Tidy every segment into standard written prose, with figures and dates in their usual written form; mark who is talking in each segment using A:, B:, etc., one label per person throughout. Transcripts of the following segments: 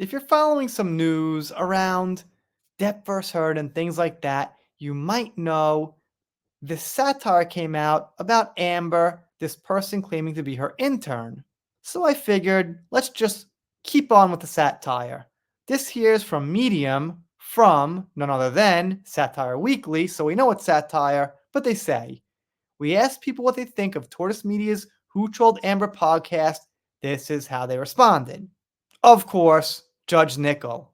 A: If you're following some news around Depp vs. Heard and things like that, you might know this satire came out about Amber, this person claiming to be her intern. So I figured, let's just keep on with the satire. This here is from Medium, from none other than Satire Weekly, so we know it's satire, but they say, we asked people what they think of Tortoise Media's Who Trolled Amber podcast. This is how they responded. Of course, Judge Nickel.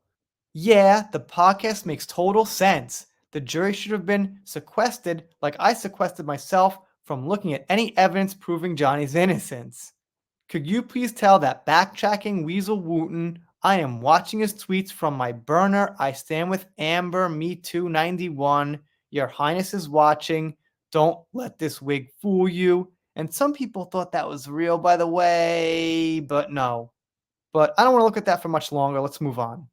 A: Yeah, the podcast makes total sense. The jury should have been sequestered like I sequestered myself from looking at any evidence proving Johnny's innocence. Could you please tell that backtracking Weasel Wooten I am watching his tweets from my burner? I stand with Amber, Me Too 91. Your Highness is watching. Don't let this wig fool you. And some people thought that was real, by the way, but no. But I don't want to look at that for much longer. Let's move on.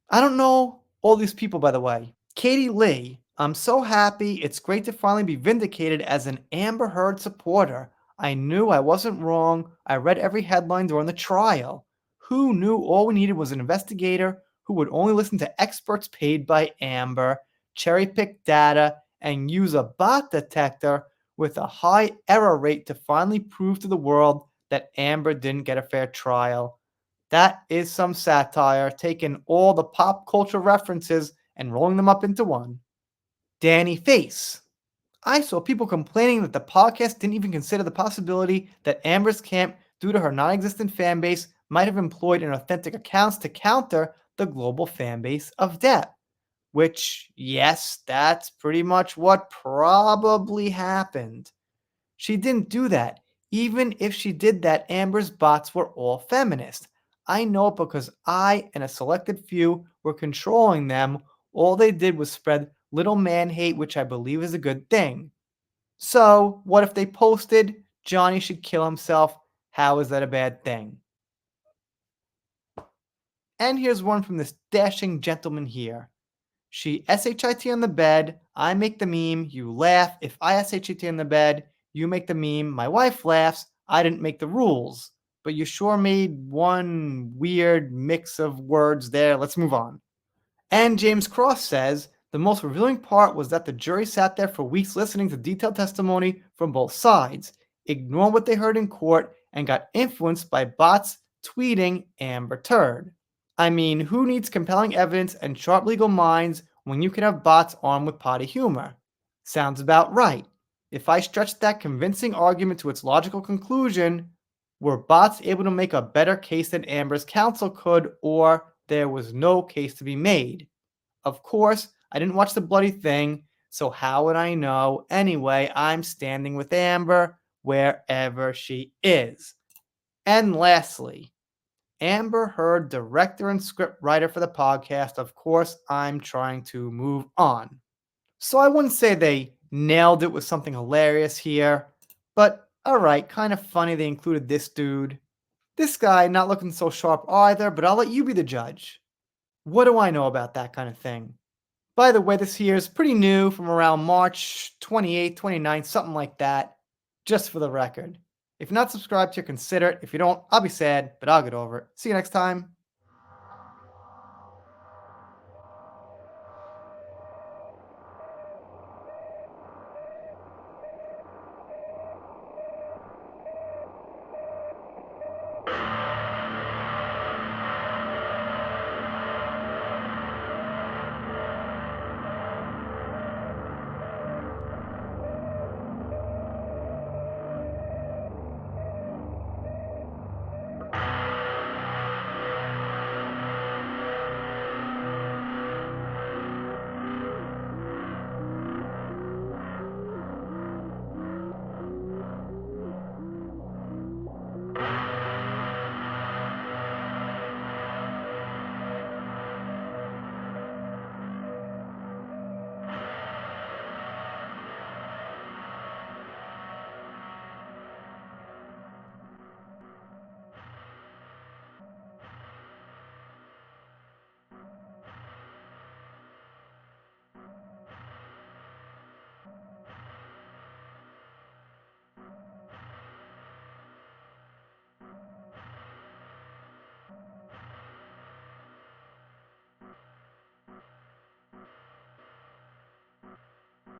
A: I don't know all these people, by the way. Katie Lee, I'm so happy. It's great to finally be vindicated as an Amber Heard supporter. I knew I wasn't wrong. I read every headline during the trial. Who knew all we needed was an investigator who would only listen to experts paid by Amber, cherry pick data, and use a bot detector with a high error rate to finally prove to the world that Amber didn't get a fair trial. That is some satire, taking all the pop culture references and rolling them up into one. Danny Face. I saw people complaining that the podcast didn't even consider the possibility that Amber's camp, due to her non existent fan base, might have employed inauthentic accounts to counter the global fan base of Depp. Which, yes, that's pretty much what probably happened. She didn't do that. Even if she did that, Amber's bots were all feminist. I know it because I and a selected few were controlling them. All they did was spread little man hate, which I believe is a good thing. So, what if they posted Johnny should kill himself? How is that a bad thing? And here's one from this dashing gentleman here. She SHIT on the bed, I make the meme, you laugh. If I SHIT on the bed, you make the meme, my wife laughs. I didn't make the rules, but you sure made one weird mix of words there. Let's move on. And James Cross says, the most revealing part was that the jury sat there for weeks listening to detailed testimony from both sides, ignored what they heard in court, and got influenced by bots tweeting Amber Turd. I mean, who needs compelling evidence and sharp legal minds when you can have bots armed with potty humor? Sounds about right. If I stretch that convincing argument to its logical conclusion, were bots able to make a better case than Amber's counsel could, or there was no case to be made? Of course, I didn't watch the bloody thing, so how would I know? Anyway, I'm standing with Amber wherever she is. And lastly, Amber Heard, director and script writer for the podcast. Of course, I'm trying to move on. So I wouldn't say they nailed it with something hilarious here, but alright, kind of funny they included this dude. This guy not looking so sharp either, but I'll let you be the judge. What do I know about that kind of thing? By the way, this here is pretty new from around March 28th, 29th, something like that, just for the record. If you're not subscribed here, consider it. If you don't, I'll be sad, but I'll get over it. See you next time.